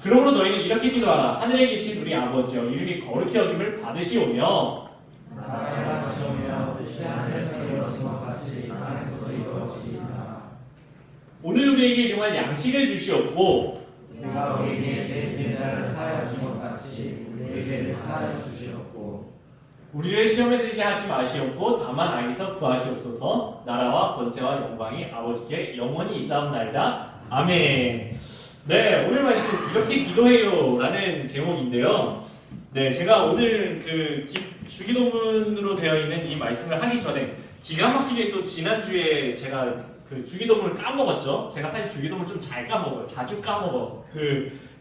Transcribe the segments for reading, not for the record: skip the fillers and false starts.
그러므로 너희는 이렇게 기도하라. 하늘에 계신 우리 아버지여, 이름이 거룩히 여김을 받으시오며 나라가 시오며 뜻이 하늘에서 이루어진 것 같이 땅에서도 이루어지이다. 오늘 우리에게 일용할 양식을 주시옵고 우리가 우리에게 죄 지은 자를 사하여 준 것 같이 우리의 죄를 사하여 주시옵고 우리를 시험에 들게 하지 마시옵고 다만 악에서 구하시옵소서. 나라와 권세와 영광이 아버지께 영원히 있사옵나이다. 아멘. 네, 오늘 말씀 이렇게 기도해요라는 제목인데요. 네, 제가 오늘 그 주기도문으로 되어 있는 이 말씀을 하기 전에 기가 막히게 또 지난주에 제가 그 주기도문을 까먹었죠. 제가 사실 주기도문 좀 잘 까먹어요. 자주 까먹어.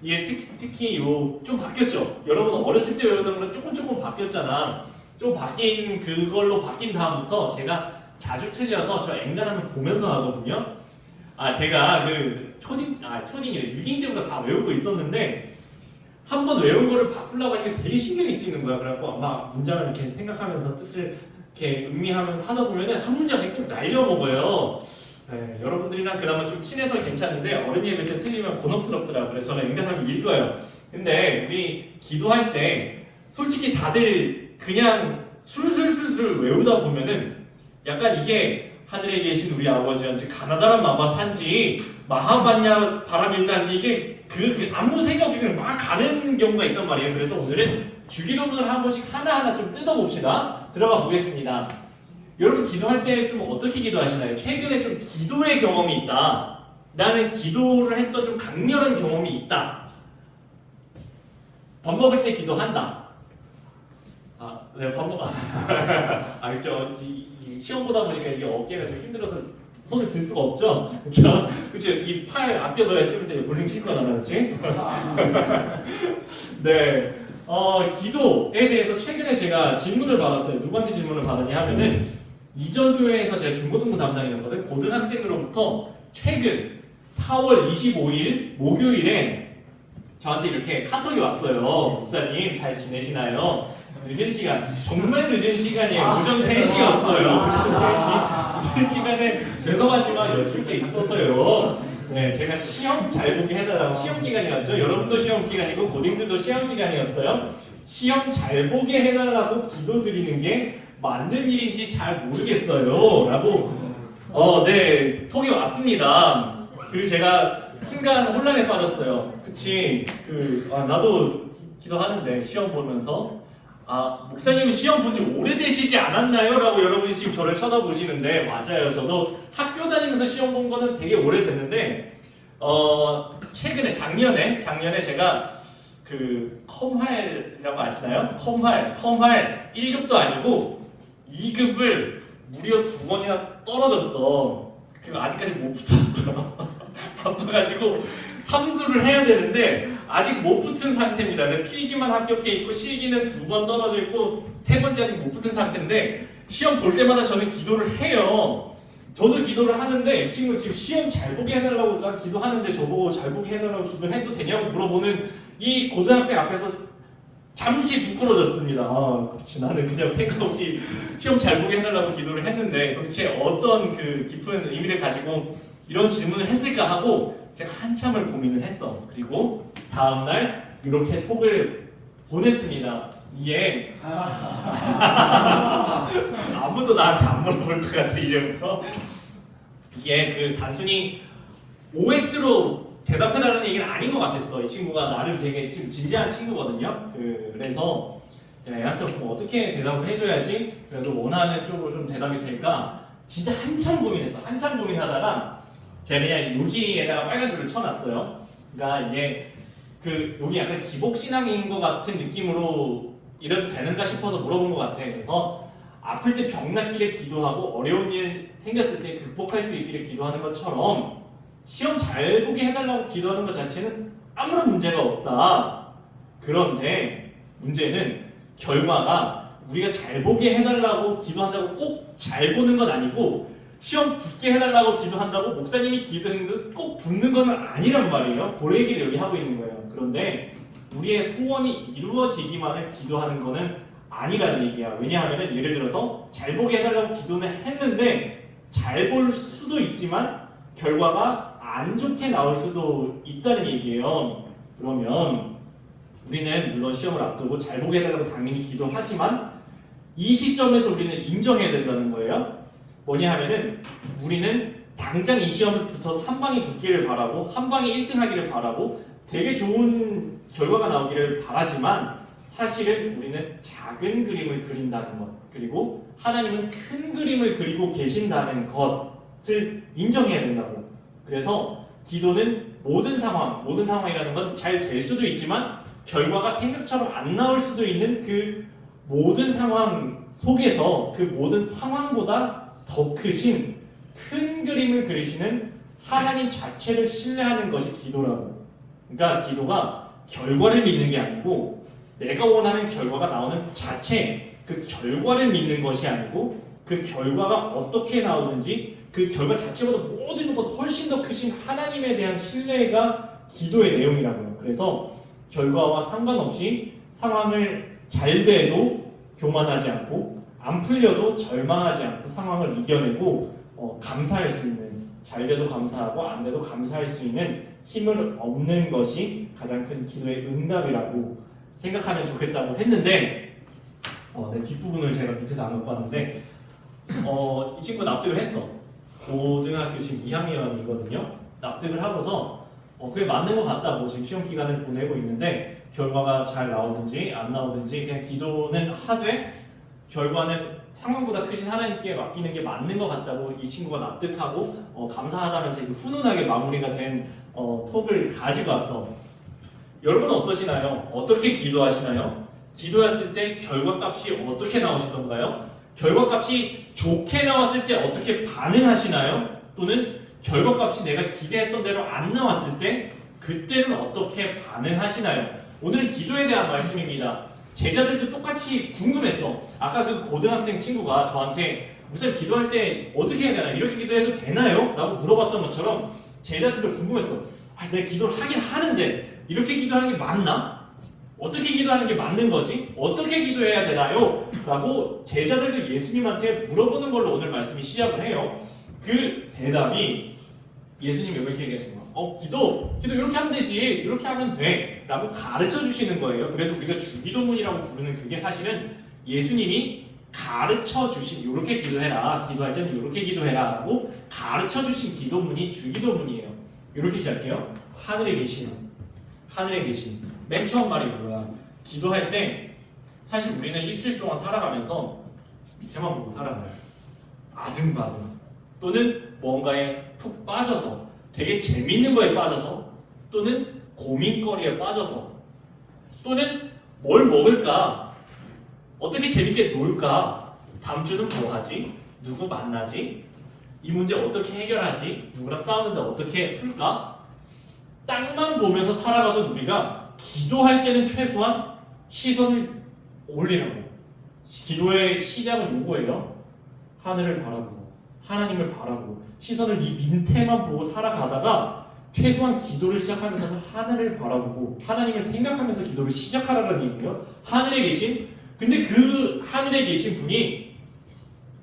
이게 특히 요 좀 바뀌었죠. 여러분 어렸을 때 외우던 거랑 조금 바뀌었잖아. 좀 바뀐 그걸로 바뀐 다음부터 제가 자주 틀려서 저 앵간하면 보면서 하거든요. 제가 초딩이래 유딩 때부터 다 외우고 있었는데 한 번 외운 거를 바꾸려고 하니까 되게 신경이 쓰이는 거야. 그래갖고 막 문장을 이렇게 생각하면서 뜻을 이렇게 음미하면서 하다 보면은 한 문장씩 꼭 날려먹어요. 네, 여러분들이랑 그나마 좀 친해서 괜찮은데 어른이 예배 때 틀리면 곤혹스럽더라고요. 그래서 저는 앵간하면 읽어요. 근데 우리 기도할 때 솔직히 다들 그냥 술술술술 외우다 보면은 약간 이게 하늘에 계신 우리 아버지한테 가나다란 마마 산지 마하반야 바람일단지 이게 아무 생각 없이 그냥 막 가는 경우가 있단 말이에요. 그래서 오늘은 주기도문을 한 번씩 하나하나 좀 뜯어봅시다. 들어가 보겠습니다. 여러분 기도할 때 좀 어떻게 기도하시나요? 최근에 좀 기도의 경험이 있다. 나는 기도를 했던 좀 강렬한 경험이 있다. 밥 먹을 때 기도한다. 네, 밥 먹. 그렇죠. 이 시험 보다 보니까 이게 어깨가 좀 힘들어서 손을 들 수가 없죠. 그렇죠. 그렇죠. 이 팔 아껴둬야 좀 이따 볼링 칠 거잖아, 그렇지? 네. 기도에 대해서 최근에 제가 질문을 받았어요. 누구한테 질문을 받았냐 하면은 이전 교회에서 제가 중고등부 담당이었거든. 고등학생으로부터 최근 4월 25일 목요일에 저한테 이렇게 카톡이 왔어요. 목사님 잘 지내시나요? 늦은 시간, 정말 늦은 시간이에요. 오전 3시였어요. 오전 3시. 늦은 시간에 죄송하지만 여쭐 게 있어서요. 네, 제가 시험 잘 보게 해달라고. 시험 기간이었죠. 여러분도 시험 기간이고 고딩들도 시험 기간이었어요. 시험 잘 보게 해달라고 기도드리는 게 맞는 일인지 잘 모르겠어요. 라고 네, 톡이 왔습니다. 그리고 제가 순간 혼란에 빠졌어요. 그치, 나도 기도하는데 시험 보면서 목사님은 시험 본 지 오래되시지 않았나요? 라고 여러분이 지금 저를 쳐다보시는데 맞아요. 저도 학교 다니면서 시험 본 거는 되게 오래됐는데 최근에 작년에 제가 컴활이라고 아시나요? 컴활 1급도 아니고 2급을 무려 2번이나 떨어졌어. 그리고 아직까지 못 붙었어. 바빠가지고 삼수를 해야 되는데 아직 못 붙은 상태입니다. 필기만 합격해 있고 실기는 2번 떨어져 있고 3번째 아직 못 붙은 상태인데 시험 볼 때마다 저는 기도를 해요. 저도 기도를 하는데 이 친구 지금 시험 잘 보게 해달라고 난 기도하는데 저보고 잘 보게 해달라고 기도해도 되냐고 물어보는 이 고등학생 앞에서 잠시 부끄러졌습니다. 그렇지, 나는 그냥 생각 없이 시험 잘 보게 해달라고 기도를 했는데 도대체 어떤 깊은 의미를 가지고 이런 질문을 했을까 하고 제가 한참을 고민을 했어. 그리고 다음날 이렇게 톡을 보냈습니다. 이게 아무도 나한테 안 물어볼 것 같아 이제부터. 이게 단순히 OX로 대답해달라는 얘기는 아닌 것 같았어. 이 친구가 나를 되게 좀 진지한 친구거든요. 그래서 얘한테 어떻게 대답을 해줘야지 그래도 원하는 쪽으로 좀 대답이 될까 진짜 한참 고민했어. 한참 고민하다가 제가 그냥 요지에다가 빨간 줄을 쳐놨어요. 그러니까 이게 여기 약간 기복신앙인 것 같은 느낌으로 이래도 되는가 싶어서 물어본 것 같아. 그래서 아플 때 병낫기를 기도하고 어려운 일 생겼을 때 극복할 수 있기를 기도하는 것처럼 시험 잘 보게 해달라고 기도하는 것 자체는 아무런 문제가 없다. 그런데 문제는 결과가 우리가 잘 보게 해달라고 기도한다고 꼭 잘 보는 건 아니고 시험 붙게 해달라고 기도한다고 목사님이 기도했는데 꼭 붙는 건 아니란 말이에요. 그 얘기를 여기 하고 있는 거예요. 그런데 우리의 소원이 이루어지기만을 기도하는 거는 아니라는 얘기야. 왜냐하면 예를 들어서 잘 보게 해달라고 기도는 했는데 잘 볼 수도 있지만 결과가 안 좋게 나올 수도 있다는 얘기예요. 그러면 우리는 물론 시험을 앞두고 잘 보게 되라고 당연히 기도하지만 이 시점에서 우리는 인정해야 된다는 거예요. 뭐냐 하면은 우리는 당장 이 시험을 붙어서 한 방에 붙기를 바라고 한 방에 1등 하기를 바라고 되게 좋은 결과가 나오기를 바라지만 사실은 우리는 작은 그림을 그린다는 것 그리고 하나님은 큰 그림을 그리고 계신다는 것을 인정해야 된다고. 그래서 기도는 모든 상황이라는 건 잘 될 수도 있지만 결과가 생각처럼 안 나올 수도 있는 그 모든 상황 속에서 그 모든 상황보다 더 크신 큰 그림을 그리시는 하나님 자체를 신뢰하는 것이 기도라고. 그러니까 기도가 결과를 믿는 게 아니고 내가 원하는 결과가 나오는 자체 그 결과를 믿는 것이 아니고 그 결과가 어떻게 나오든지 그 결과 자체보다 모든 것보다 훨씬 더 크신 하나님에 대한 신뢰가 기도의 내용이라고요. 그래서 결과와 상관없이 상황을 잘 돼도 교만하지 않고 안 풀려도 절망하지 않고 상황을 이겨내고 감사할 수 있는 잘 돼도 감사하고 안 돼도 감사할 수 있는 힘을 얻는 것이 가장 큰 기도의 응답이라고 생각하면 좋겠다고 했는데 네, 뒷부분을 제가 밑에서 안 갖고 왔는데 이 친구 납득을 했어. 고등학교 지금 2학년이거든요. 납득을 하고서 그게 맞는 것 같다고 지금 시험 기간을 보내고 있는데 결과가 잘 나오든지 안 나오든지 그냥 기도는 하되 결과는 상황보다 크신 하나님께 맡기는 게 맞는 것 같다고 이 친구가 납득하고 감사하다면서 훈훈하게 마무리가 된 톡을 가지고 왔어. 여러분은 어떠시나요? 어떻게 기도하시나요? 기도했을 때 결과값이 어떻게 나오시던가요? 결과값이 좋게 나왔을 때 어떻게 반응하시나요? 또는 결과값이 내가 기대했던 대로 안 나왔을 때 그때는 어떻게 반응하시나요? 오늘은 기도에 대한 말씀입니다. 제자들도 똑같이 궁금했어. 아까 그 고등학생 친구가 저한테 무슨 기도할 때 어떻게 해야 되나요? 이렇게 기도해도 되나요? 라고 물어봤던 것처럼 제자들도 궁금했어. 내가 기도를 하긴 하는데 이렇게 기도하는 게 맞나? 어떻게 기도하는 게 맞는 거지? 어떻게 기도해야 되나요? 라고 제자들도 예수님한테 물어보는 걸로 오늘 말씀이 시작을 해요. 그 대답이 예수님이 이렇게 얘기하신 거예요. 기도 이렇게 하면 되지. 이렇게 하면 돼. 라고 가르쳐 주시는 거예요. 그래서 우리가 주기도문이라고 부르는 그게 사실은 예수님이 가르쳐 주신 이렇게 기도해라. 기도할 때는 이렇게 기도해라. 라고 가르쳐 주신 기도문이 주기도문이에요. 이렇게 시작해요. 하늘에 계신 맨 처음 말이 뭐야? 기도할 때 사실 우리는 일주일 동안 살아가면서 밑에만 보고 살아가요. 아등바등 또는 뭔가에 푹 빠져서 되게 재밌는 거에 빠져서 또는 고민거리에 빠져서 또는 뭘 먹을까? 어떻게 재밌게 놀까? 다음 주는 뭐 하지? 누구 만나지? 이 문제 어떻게 해결하지? 누구랑 싸우는데 어떻게 풀까? 땅만 보면서 살아가던 우리가 기도할 때는 최소한 시선을 올리라고. 기도의 시작은 요거예요. 하늘을 바라보고 하나님을 바라보고 시선을 이 민태만 보고 살아가다가 최소한 기도를 시작하면서는 하늘을 바라보고 하나님을 생각하면서 기도를 시작하라는 얘기예요. 하늘에 계신 근데 그 하늘에 계신 분이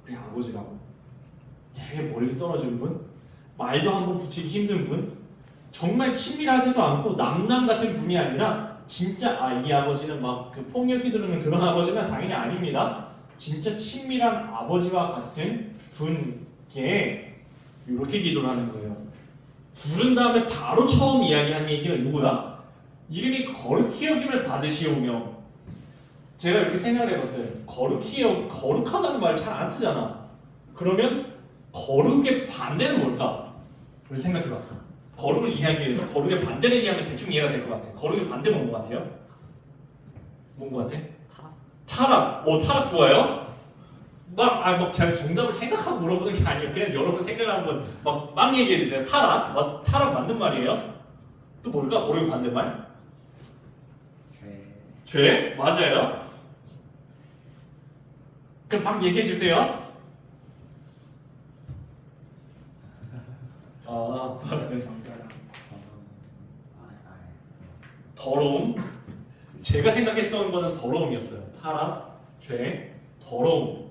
우리 아버지라고 되게 멀리 떨어진 분 말도 한번 붙이기 힘든 분 정말 친밀하지도 않고 남남 같은 분이 아니라 진짜 이 아버지는 막 그 폭력이 들으는 그런 아버지는 당연히 아닙니다. 진짜 친밀한 아버지와 같은 분께 이렇게 기도를 하는 거예요. 부른 다음에 바로 처음 이야기한 얘기가 이거야. 이름이 거룩히 여김을 받으시오며. 제가 이렇게 생각을 해봤어요. 거룩하다는 말 잘 안 쓰잖아. 그러면 거룩의 반대는 뭘까? 그걸 생각해봤어. 거룩을 이야기해서 거룩의 반대를 얘기하면 대충 이해가 될 것 같아. 거룩의 반대 뭔 것 같아요? 뭔 것 같아? 타락. 타락 좋아요? 막 제가 정답을 생각하고 물어보는 게 아니에요. 그냥 여러분 생각하는 건 막 얘기해 주세요. 타락 맞는 말이에요? 또 뭘까? 거룩의 반대말? 죄? 맞아요. 그럼 막 얘기해 주세요. 더러움. 제가 생각했던 거는 더러움이었어요. 타락, 죄, 더러움.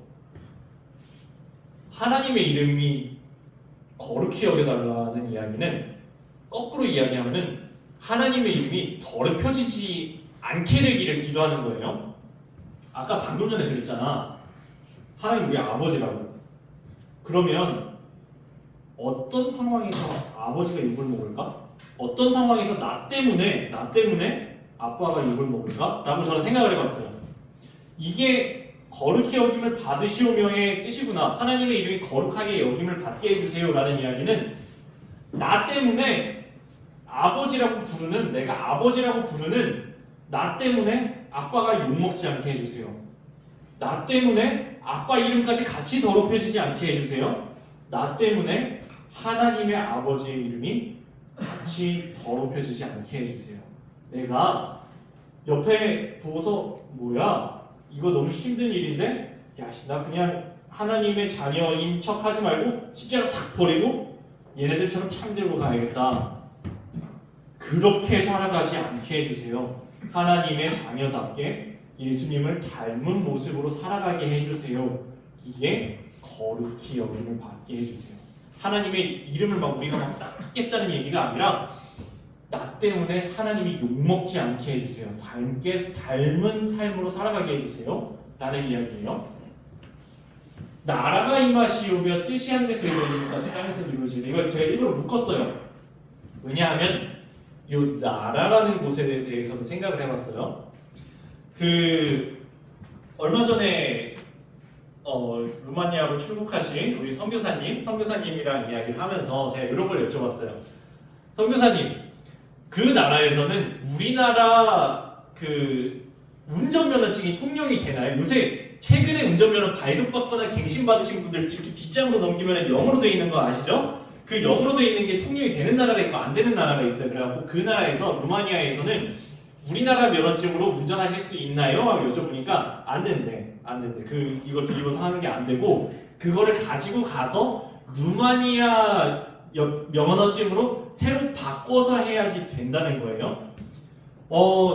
하나님의 이름이 거룩히 여겨달라는 이야기는 거꾸로 이야기하면은 하나님의 이름이 더럽혀지지 않게 되기를 기도하는 거예요. 아까 방금 전에 그랬잖아. 하나님 우리 아버지라고. 그러면 어떤 상황에서 아버지가 욕을 먹을까? 어떤 상황에서 나 때문에 아빠가 욕을 먹을까? 라고 저는 생각을 해봤어요. 이게 거룩히 여김을 받으시오며의 뜻이구나. 하나님의 이름이 거룩하게 여김을 받게 해주세요 라는 이야기는 나 때문에 아버지라고 부르는, 내가 아버지라고 부르는 나 때문에 아빠가 욕먹지 않게 해주세요. 나 때문에 아빠 이름까지 같이 더럽혀지지 않게 해주세요. 나 때문에 하나님의 아버지의 이름이 같이 더럽혀지지 않게 해주세요. 내가 옆에 보고서 뭐야? 이거 너무 힘든 일인데? 야, 나 그냥 하나님의 자녀인 척 하지 말고 십자가 탁 버리고 얘네들처럼 참들고 가야겠다. 그렇게 살아가지 않게 해주세요. 하나님의 자녀답게 예수님을 닮은 모습으로 살아가게 해주세요. 이게 거룩히 여김을 받게 해주세요. 하나님의 이름을 막 우리가 막 닦겠다는 얘기가 아니라 나 때문에 하나님이 욕먹지 않게 해주세요. 닮은 삶으로 살아가게 해주세요. 라는 이야기예요. 나라가 임하시오며 뜻이 하늘에서 이루어지는 것이 땅에서 이루어지는 이걸 제가 일부러 묶었어요. 왜냐하면 이 나라라는 곳에 대해서도 생각을 해봤어요. 얼마 전에 루마니아로 출국하신 우리 선교사님이랑 이야기를 하면서 제가 이런 걸 여쭤봤어요. 선교사님, 그 나라에서는 우리나라 운전면허증이 통용이 되나요? 요새 최근에 운전면허 발급받거나 갱신받으신 분들 이렇게 뒷장으로 넘기면 영어로 되어 있는 거 아시죠? 그 영어로 되어 있는 게 통용이 되는 나라가 있고 안 되는 나라가 있어요. 그래갖고 그 나라에서 루마니아에서는 우리나라 면허증으로 운전하실 수 있나요? 하고 여쭤보니까 안 된대. 이걸 뒤집어서 하는 게 안 되고 그거를 가지고 가서 루마니아 면허증으로 새로 바꿔서 해야지 된다는 거예요.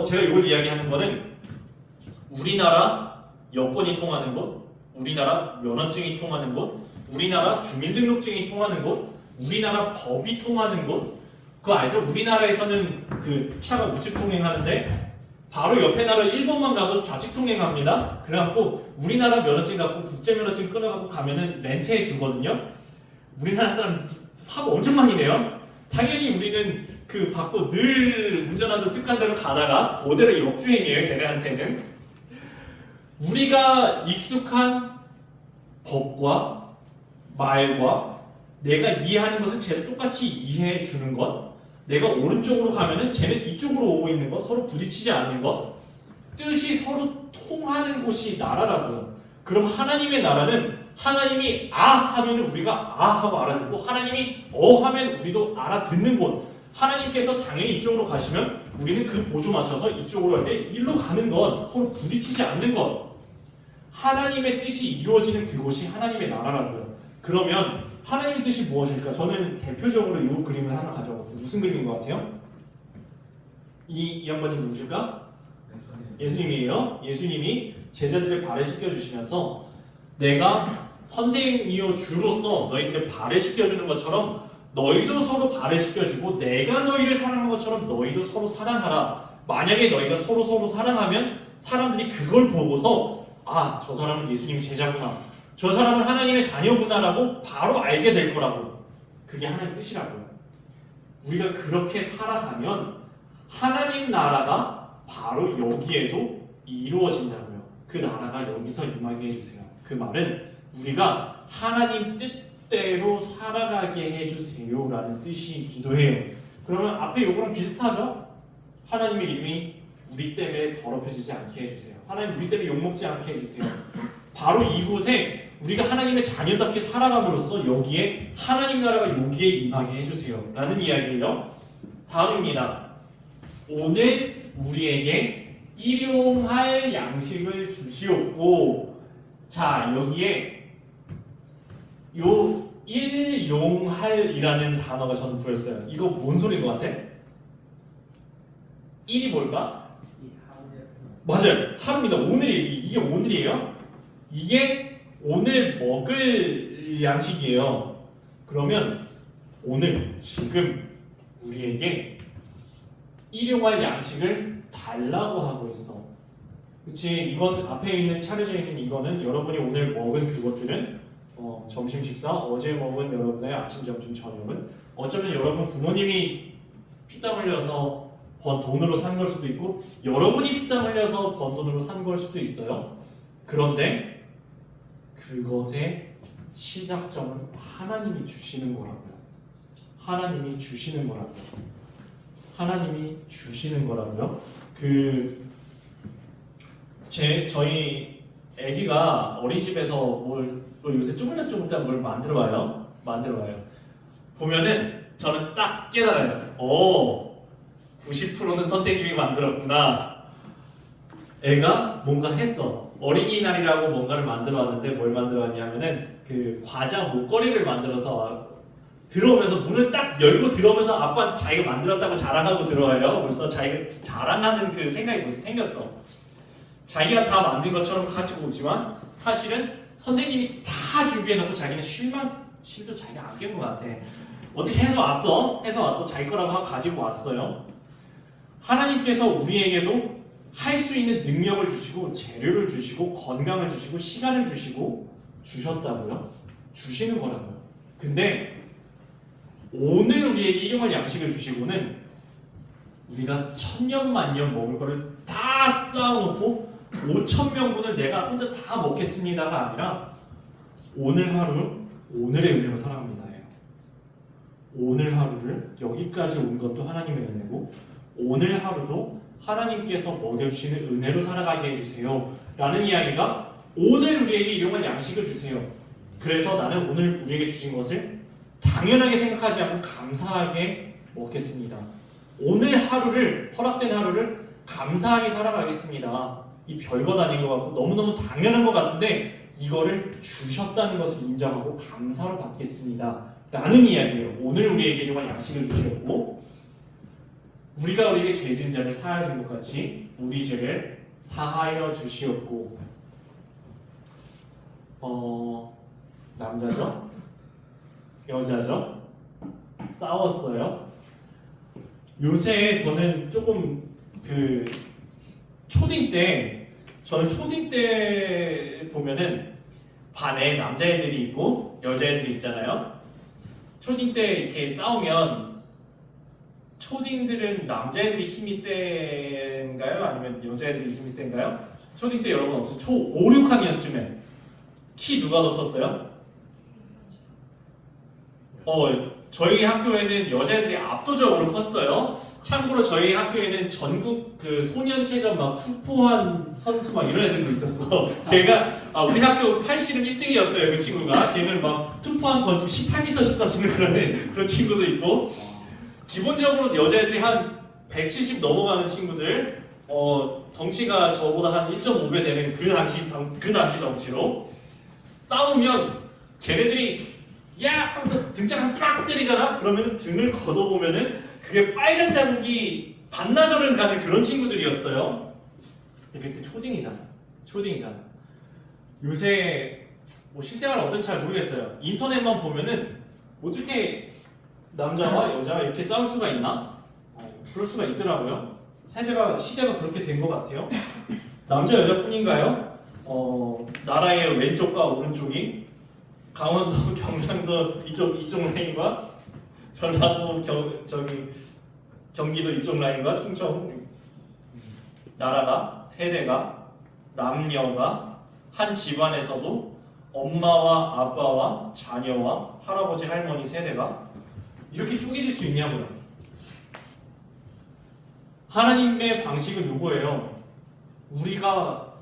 제가 이걸 이야기하는 거는 우리나라 여권이 통하는 곳, 우리나라 면허증이 통하는 곳, 우리나라 주민등록증이 통하는 곳, 우리나라 법이 통하는 곳. 그거 알죠? 우리나라에서는 그 차가 우측 통행하는데 바로 옆에 나라 일본만 가도 좌측 통행합니다. 그래갖고 우리나라 면허증 갖고 국제 면허증 끊어갖고 가면은 렌트해 주거든요. 우리나라 사람 사고 엄청 많이 내요. 당연히 우리는 그 받고 늘 운전하는 습관대로 가다가 그대로 역주행이에요. 걔네한테는. 우리가 익숙한 법과 말과 내가 이해하는 것을 쟤를 똑같이 이해해 주는 것, 내가 오른쪽으로 가면은 쟤는 이쪽으로 오고 있는 것, 서로 부딪히지 않는 것, 뜻이 서로 통하는 곳이 나라라고요. 그럼 하나님의 나라는 하나님이 아 하면은 우리가 아 하고 알아듣고 하나님이 하면 우리도 알아듣는 곳. 하나님께서 당연히 이쪽으로 가시면 우리는 그 보조 맞춰서 이쪽으로 할 때 일로 가는 것, 서로 부딪히지 않는 것. 하나님의 뜻이 이루어지는 그곳이 하나님의 나라라고요. 그러면 하나님의 뜻이 무엇일까? 저는 대표적으로 이 그림을 하나 가져왔어요. 무슨 그림인 것 같아요? 이 양반이 누구실까? 예수님이에요. 예수님이 제자들의 발을 씻겨주시면서 내가 선생이요 주로서 너희들의 발을 씻겨주는 것처럼 너희도 서로 발을 씻겨주고 내가 너희를 사랑한 것처럼 너희도 서로 사랑하라. 만약에 너희가 서로 사랑하면 사람들이 그걸 보고서 아, 저 사람은 예수님의 제자구나. 저 사람은 하나님의 자녀구나라고 바로 알게 될 거라고. 그게 하나님의 뜻이라고요. 우리가 그렇게 살아가면 하나님 나라가 바로 여기에도 이루어진다고요. 그 나라가 여기서 임하게 해주세요. 그 말은 우리가 하나님 뜻대로 살아가게 해주세요 라는 뜻이 기도해요. 그러면 앞에 요거랑 비슷하죠? 하나님의 이름이 우리 때문에 더럽혀지지 않게 해주세요. 하나님 우리 때문에 욕먹지 않게 해주세요. 바로 이곳에 우리가 하나님의 자녀답게 살아감으로써 여기에 하나님 나라가 여기에 임하게 해주세요 라는 이야기예요. 다음입니다. 오늘 우리에게 일용할 양식을 주시옵고, 자 여기에 요 일용할이라는 단어가 저는 보였어요. 이거 뭔 소리인 것 같아? 일이 뭘까? 맞아요. 하루입니다. 이게 오늘이에요. 이게 오늘 먹을 양식이에요. 그러면 오늘 지금 우리에게 일용할 양식을 달라고 하고 있어. 그치? 이건 앞에 있는 차려져 있는 이거는 여러분이 오늘 먹은 그것들은 점심 식사, 어제 먹은 여러분의 아침, 점심, 저녁은 어쩌면 여러분 부모님이 피땀 흘려서 번 돈으로 산 걸 수도 있고 여러분이 피땀 흘려서 번 돈으로 산 걸 수도 있어요. 그런데 그것의 시작점은 하나님이 주시는 거라고요. 하나님이 주시는 거라고요. 하나님이 주시는 거라고요. 저희 아기가 어린이집에서 뭘 요새 쪼물딱쪼물딱 뭘 만들어와요. 보면은 저는 딱 깨달아요. 90%는 선생님이 만들었구나. 애가 뭔가 했어. 어린이날이라고 뭔가를 만들어왔는데 뭘 만들어왔냐 하면은 그 과자 목걸이를 만들어서 들어오면서 문을 딱 열고 들어오면서 아빠한테 자기가 만들었다고 자랑하고 들어와요. 벌써 자기가 자랑하는 그 생각이 벌써 생겼어. 자기가 다 만든 것처럼 가지고 오지만 사실은 선생님이 다 준비해놓고 자기는 쉴도 자기가 안 깬 것 같아. 어떻게 해서 왔어. 자기 거라고 하고 가지고 왔어요. 하나님께서 우리에게도 할 수 있는 능력을 주시고 재료를 주시고 건강을 주시고 시간을 주시고 주셨다고요. 주시는 거라고요. 근데 오늘 우리에게 일용할 양식을 주시고는 우리가 천년만년 먹을 거를 다 쌓아놓고 5,000명분을 내가 혼자 다 먹겠습니다가 아니라 오늘 하루 오늘의 은혜로 살아갑니다. 오늘 하루를 여기까지 온 것도 하나님의 은혜고 오늘 하루도 하나님께서 먹여주시는 은혜로 살아가게 해주세요 라는 이야기가 오늘 우리에게 일용할 양식을 주세요. 그래서 나는 오늘 우리에게 주신 것을 당연하게 생각하지 않고 감사하게 먹겠습니다. 오늘 하루를 허락된 하루를 감사하게 살아가겠습니다. 이 별것 아닌 것 같고 너무너무 당연한 것 같은데 이거를 주셨다는 것을 인정하고 감사로 받겠습니다 라는 이야기예요. 오늘 우리에게 일용할 양식을 주셨고 우리가 우리에게 죄 지은 자를 사하여 준 것 같이 우리 죄를 사하여 주시었고 남자죠? 여자죠? 싸웠어요. 요새 저는 조금 초딩 때 보면은 반에 남자애들이 있고 여자애들이 있잖아요. 초딩 때 이렇게 싸우면 초딩들은 남자애들이 힘이 센가요? 아니면 여자애들이 힘이 센가요? 초딩 때 여러분 어떻게 초 5, 6학년쯤에 키 누가 더 컸어요? 저희 학교에는 여자애들이 압도적으로 컸어요. 참고로 저희 학교에는 전국 소년체전 막 투포한 선수 막 이런 애들도 있었어. 걔가 우리 학교 팔씨름 1등이었어요. 그 친구가. 걔는 막 투포한 던지고 18m씩 던지는 그런 친구도 있고. 기본적으로 여자애들이 한 170 넘어가는 친구들, 덩치가 저보다 한 1.5배 되는 그 당시 덩치로 싸우면 걔네들이 야! 하면서 등짝을 딱 때리잖아? 그러면 등을 걷어보면은 그게 빨간 자국이 반나절을 가는 그런 친구들이었어요. 그때 초딩이잖아. 요새 실생활은 어떤지 잘 모르겠어요. 인터넷만 보면은 어떻게 남자와 여자가 이렇게 싸울 수가 있나? 그럴 수가 있더라고요. 시대가 그렇게 된 것 같아요. 남자 여자뿐인가요? 나라의 왼쪽과 오른쪽이 강원도, 경상도 이쪽 라인과 전라도, 경기도 이쪽 라인과 충청 나라가 세대가 남녀가 한 집안에서도 엄마와 아빠와 자녀와 할아버지 할머니 세대가 이렇게 쪼개질 수 있냐고요. 하나님의 방식은 요거예요. 우리가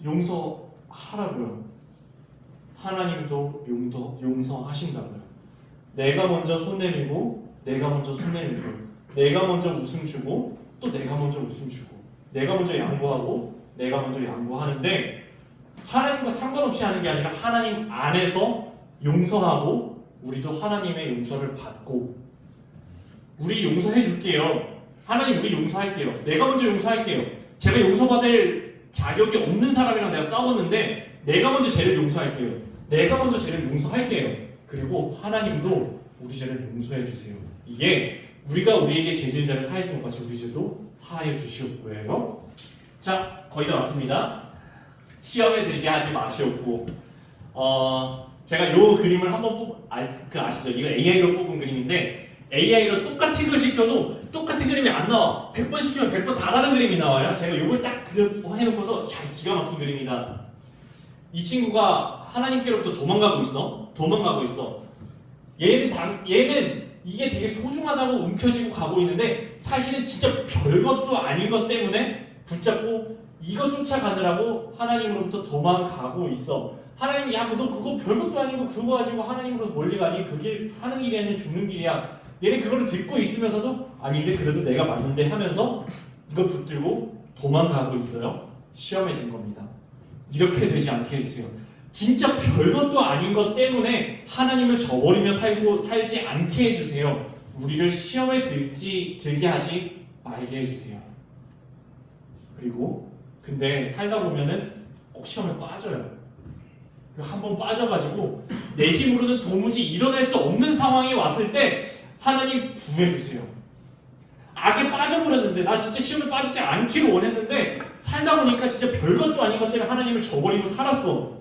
용서하라고요. 하나님도 용서하신다고요. 내가 먼저 손 내밀고 내가 먼저 웃음 주고 또 내가 먼저 웃음 주고 내가 먼저 양보하고 내가 먼저 양보하는데 하나님과 상관없이 하는 게 아니라 하나님 안에서 용서하고 우리도 하나님의 용서를 받고 우리 용서해 줄게요. 하나님 우리 용서할게요. 내가 먼저 용서할게요. 제가 용서받을 자격이 없는 사람이랑 내가 싸웠는데 내가 먼저 쟤를 용서할게요. 그리고 하나님도 우리 죄를 용서해 주세요. 이게 우리가 우리에게 죄 지은 자를 사해 준 것 같이 우리 죄도 사하여 주시옵고요. 자, 거의 다 왔습니다. 시험에 들게 하지 마시옵고, 제가 요 그림을 한번 아시죠? 이거 AI로 뽑은 그림인데 AI로 똑같은 거 시켜도 똑같은 그림이 안 나와. 100번 시키면 100번 다 다른 그림이 나와요. 제가 요걸 딱 해놓고서 야, 기가 막힌 그림이다. 이 친구가 하나님께로부터 도망가고 있어. 얘는 이게 되게 소중하다고 움켜쥐고 가고 있는데 사실은 진짜 별것도 아닌 것 때문에 붙잡고 이거 쫓아가느라고 하나님으로부터 도망가고 있어. 하나님, 야, 너 그거 별것도 아니고 그거 가지고 하나님으로부터 멀리 가니? 그게 사는 길이 아니라 죽는 길이야. 얘는 그거를 듣고 있으면서도 아닌데 그래도 내가 맞는데 하면서 이거 붙들고 도망가고 있어요. 시험에 든 겁니다. 이렇게 되지 않게 해주세요. 진짜 별것도 아닌 것 때문에 하나님을 저버리며 살지 않게 해주세요. 우리를 시험에 들게 하지 말게 해주세요. 그리고 근데 살다 보면은 꼭 시험에 빠져요. 한번 빠져가지고 내 힘으로는 도무지 일어날 수 없는 상황이 왔을 때 하나님 구해주세요. 악에 빠져버렸는데 나 진짜 시험에 빠지지 않기를 원했는데 살다 보니까 진짜 별것도 아닌 것 때문에 하나님을 저버리고 살았어.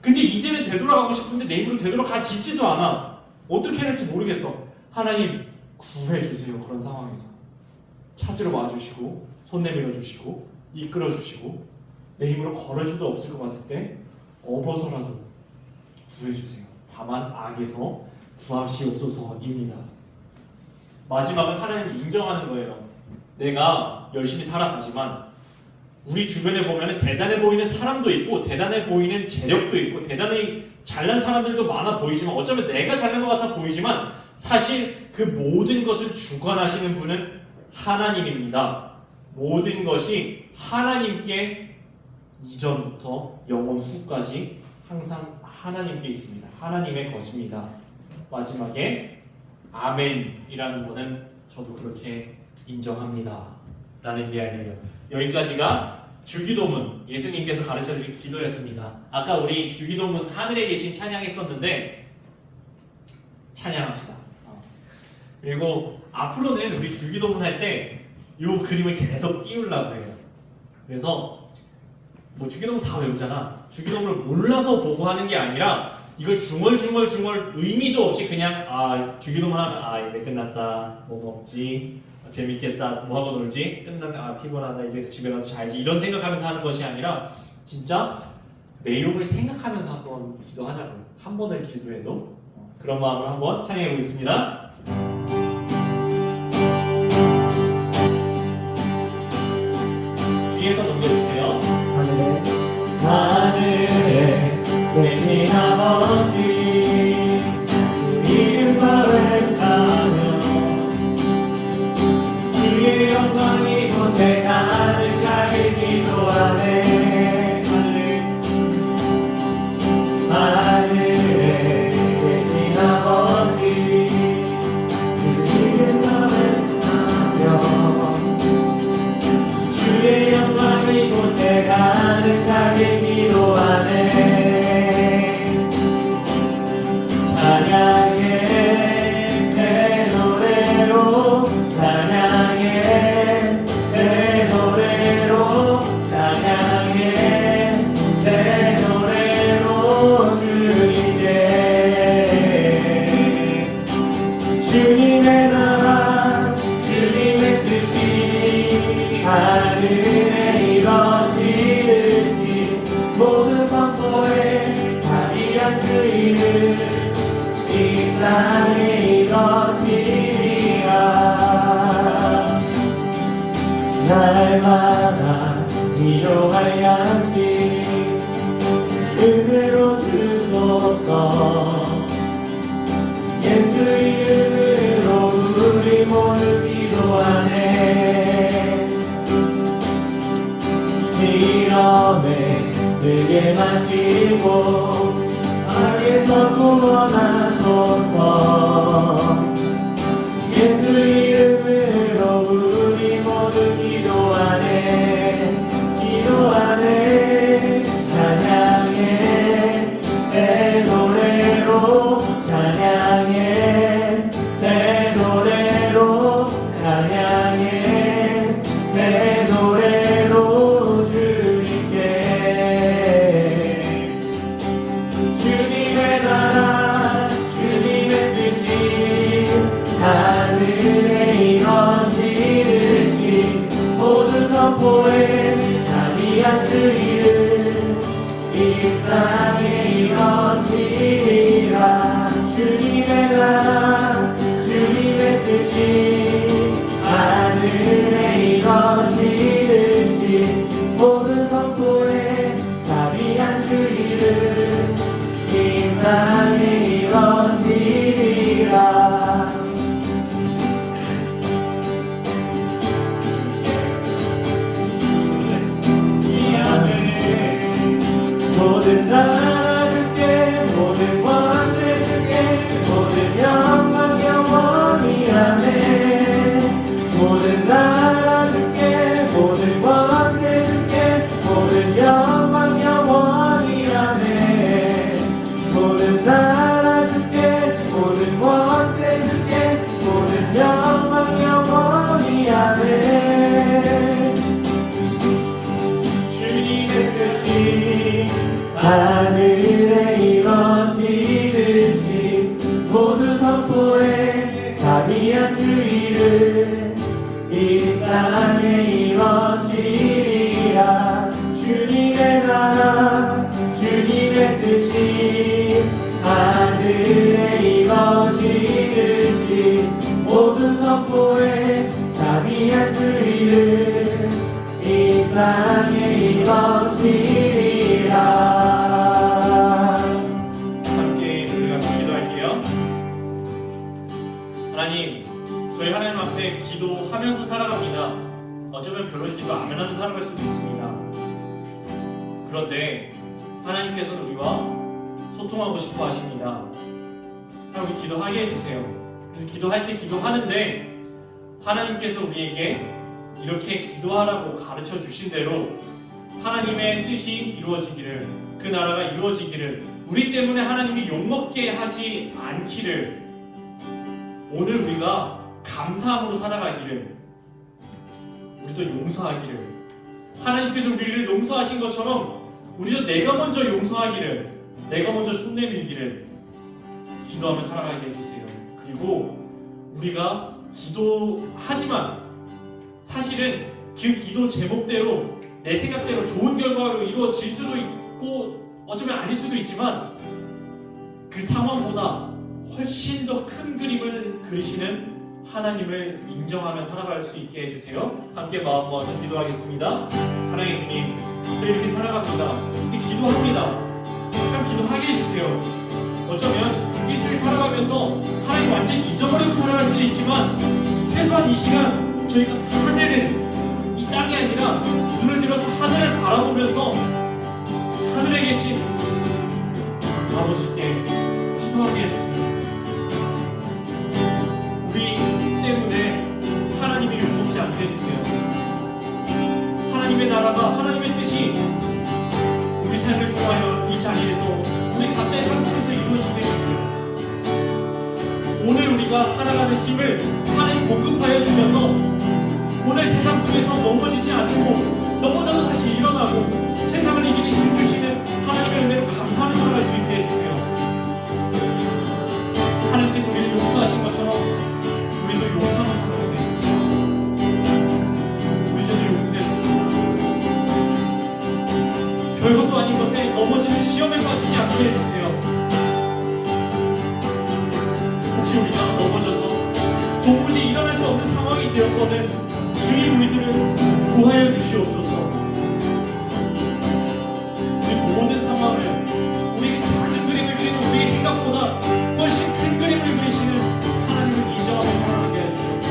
근데 이제는 되돌아가고 싶은데 내 힘으로 되돌아가지지도 않아. 어떻게 해야 할지 모르겠어. 하나님 구해주세요. 그런 상황에서 찾으러 와주시고 손 내밀어 주시고 이끌어 주시고 내 힘으로 걸을 수도 없을 것 같을 때 업어서라도 구해주세요. 다만 악에서 구하시옵소서입니다. 마지막은 하나님을 인정하는 거예요. 내가 열심히 살아가지만 우리 주변에 보면 대단해 보이는 사람도 있고 대단해 보이는 재력도 있고 대단히 잘난 사람들도 많아 보이지만 어쩌면 내가 잘난 것 같아 보이지만 사실 그 모든 것을 주관하시는 분은 하나님입니다. 모든 것이 하나님께 이전부터 영원 후까지 항상 하나님께 있습니다. 하나님의 것입니다. 마지막에 아멘이라는 거는 저도 그렇게 인정합니다. 라는 이야기예요. 여기까지가 주기도문, 예수님께서 가르쳐주신 기도였습니다. 아까 우리 주기도문 하늘에 계신 찬양했었는데 찬양합시다. 그리고 앞으로는 우리 주기도문 할 때 이 그림을 계속 띄우려고 해요. 그래서 뭐 주기도문 다 외우잖아. 주기도문을 몰라서 보고 하는 게 아니라 이걸 중얼중얼 의미도 없이 그냥 주기도문 하면 이제 끝났다, 뭐 먹지, 재밌겠다, 뭐 하고 놀지, 끝났다, 피곤하다, 이제 집에 가서 자야지 이런 생각하면서 하는 것이 아니라 진짜 내용을 생각하면서 한번 기도하자고요. 한 번을 기도해도 그런 마음으로 한번 찬양해 보겠습니다. 뒤에서 넘겨주세요. 하늘에 계신 아버지 이름 거룩하며 주의 영광이 이곳에 가득하게 기도하네. 하늘에 계신 아버지 이름 거룩하며 주의 영광이 이곳에 가득하게 기도하네. 찬양의 새 노래로 찬양의 새 노래로 찬양의 새 노래로 주님의 나라 주님의 뜻이 하늘에 이뤄지듯이 모든 선포에 자리한 주의를 이 땅에 이뤄지리라. 날마다 일용할 양식 은혜로 주소서. 예수 이름으로 우리 모두 기도하네. 시험에 들게 마시고 악에서 구원하소서. 예수 이름으로 우리 모두 기도하네. 찬양의 새 노래로 찬양의 새 노래로 선포해 자비한 주의를 이 땅에 이뤄지리라. 주님의 나라 주님의 뜻이 하늘에 이뤄지듯이 모든 선포에 자비한 주의를 이 땅에 이뤄지리라. 이 아멘. 모든 나라 주께 모든 권세 주께 모든 영광 영원히 아멘. 모든 나라 주께 모든 권세 주께 모든 영광 영원히 아멘. 모든 나라 주께 모든 권세 주께 모든 영광 영원히 아멘. 주님의 뜻이 하늘에 이뤄지듯이 모두 선포해 자비한 주의를 이 땅에 이뤄지리라. 주님의 나라 주님의 뜻이 하늘에 이뤄지듯이 모두 선포해 자비한 주의를 이 땅에 이뤄지리라. 함께 우리가 기도할게요. 하나님, 저희 하나님 앞에 기도하면서 살아갑니다. 어쩌면 별로 기도 안 하면서 살아갈 수도 있습니다. 그런데 하나님께서는 우리와 소통하고 싶어 하십니다. 하나님, 우리 기도하게 해주세요. 그래서 기도할 때 기도하는데 하나님께서 우리에게 이렇게 기도하라고 가르쳐 주신 대로 하나님의 뜻이 이루어지기를, 그 나라가 이루어지기를, 우리 때문에 하나님이 욕먹게 하지 않기를, 오늘 우리가 감사함으로 살아가기를, 우리도 용서하기를, 하나님께서 우리를 용서하신 것처럼 우리도 내가 먼저 용서하기를, 내가 먼저 손 내밀기를 기도하며 살아가게 해주세요. 그리고 우리가 기도하지만 사실은 그 기도 제목대로 내 생각대로 좋은 결과로 이루어질 수도 있고 어쩌면 아닐 수도 있지만 그 상황보다 훨씬 더 큰 그림을 그리시는 하나님을 인정하며 살아갈 수 있게 해주세요. 함께 마음 모아서 기도하겠습니다. 사랑의 주님, 저희 이렇게 살아갑니다. 이렇게 기도합니다. 그럼 기도하게 해주세요. 어쩌면 일주일 살아가면서 하나님 완전히 잊어버리고 살아갈 수도 있지만 최소한 이 시간 저희가 하늘을, 이 땅이 아니라 눈을 들어서 하늘을 바라보면서 하늘에 계신 아버지께 기도하게 해주세요. 우리 때문에 하나님이 욕먹지 않게 해주세요. 하나님의 나라가, 하나님의 뜻이 우리 삶을 통하여 이 자리에서, 우리 각자의 삶 속에서 이루어지게 해주세요. 오늘 우리가 살아가는 힘을 하나님 공급하여 주셔서 오늘 세상 속에서 넘어지지 않고 넘어져도 다시 일어나고 세상을 이기는 힘 주시는 하나님의 은혜로 감사하며 살아갈 수 있게 해주세요. 하나님께서 우리를 용서하신 것처럼 우리도 용서하며 살아가게 해주세요. 우리 죄를 용서해 주세요. 별것도 아닌 것에 넘어지는 시험에 빠지지 않게 해주세요. 혹시 우리가 넘어져서 도무지 일어날 수 없는 상황이 되었거든 주님, 우리들을 구하여 주시옵소서. 우리 모든 상황을, 우리에게 작은 그림을 그리는 우리의 생각보다 훨씬 큰 그림을 그리시는 하나님을 인정하며 살아가게 해주시옵소서.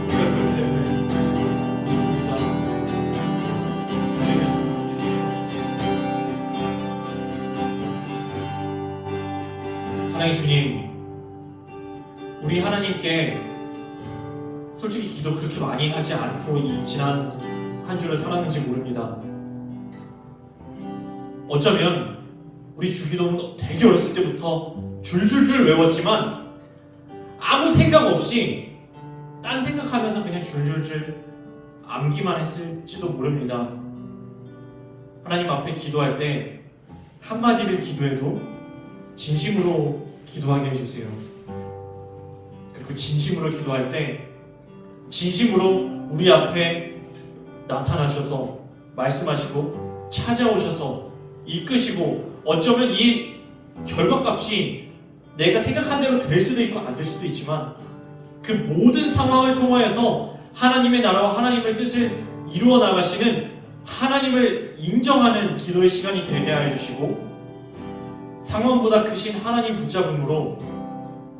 우리가 그렇기 때문에 믿습니다. 사랑의 주님, 우리 하나님께 솔직히 기도 그렇게 많이 하지 않고 이 지난 한 주를 살았는지 모릅니다. 어쩌면 우리 주기도는 되게 어렸을 때부터 줄줄줄 외웠지만 아무 생각 없이 딴 생각하면서 그냥 줄줄줄 암기만 했을지도 모릅니다. 하나님 앞에 기도할 때 한마디를 기도해도 진심으로 기도하게 해주세요. 그리고 진심으로 기도할 때 진심으로 우리 앞에 나타나셔서 말씀하시고 찾아오셔서 이끄시고 어쩌면 이 결과값이 내가 생각한 대로 될 수도 있고 안 될 수도 있지만 그 모든 상황을 통하여서 하나님의 나라와 하나님의 뜻을 이루어 나가시는 하나님을 인정하는 기도의 시간이 되게 하여 주시고 상황보다 크신 하나님 붙잡음으로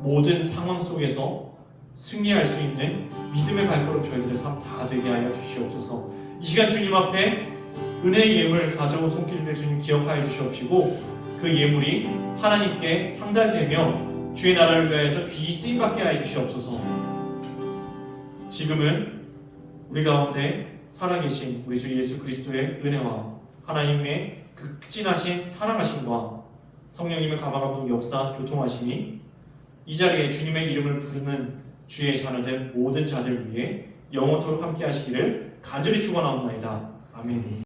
모든 상황 속에서 승리할 수 있는 믿음의 발걸음 저희들의 삶 다 되게 하여 주시옵소서. 이 시간 주님 앞에 은혜의 예물 가져온 손길들 주님 기억하여 주시옵시고 그 예물이 하나님께 상달되며 주의 나라를 위하여서 귀히 쓰임받게 하여 주시옵소서. 지금은 우리 가운데 살아계신 우리 주 예수 그리스도의 은혜와 하나님의 그 극진하신 사랑하심과 성령님의 가마감동 역사 교통하심이 이 자리에 주님의 이름을 부르는 주의 자녀들 모든 자들 위해 영원토록 함께 하시기를 간절히 축원하옵나이다. 아멘.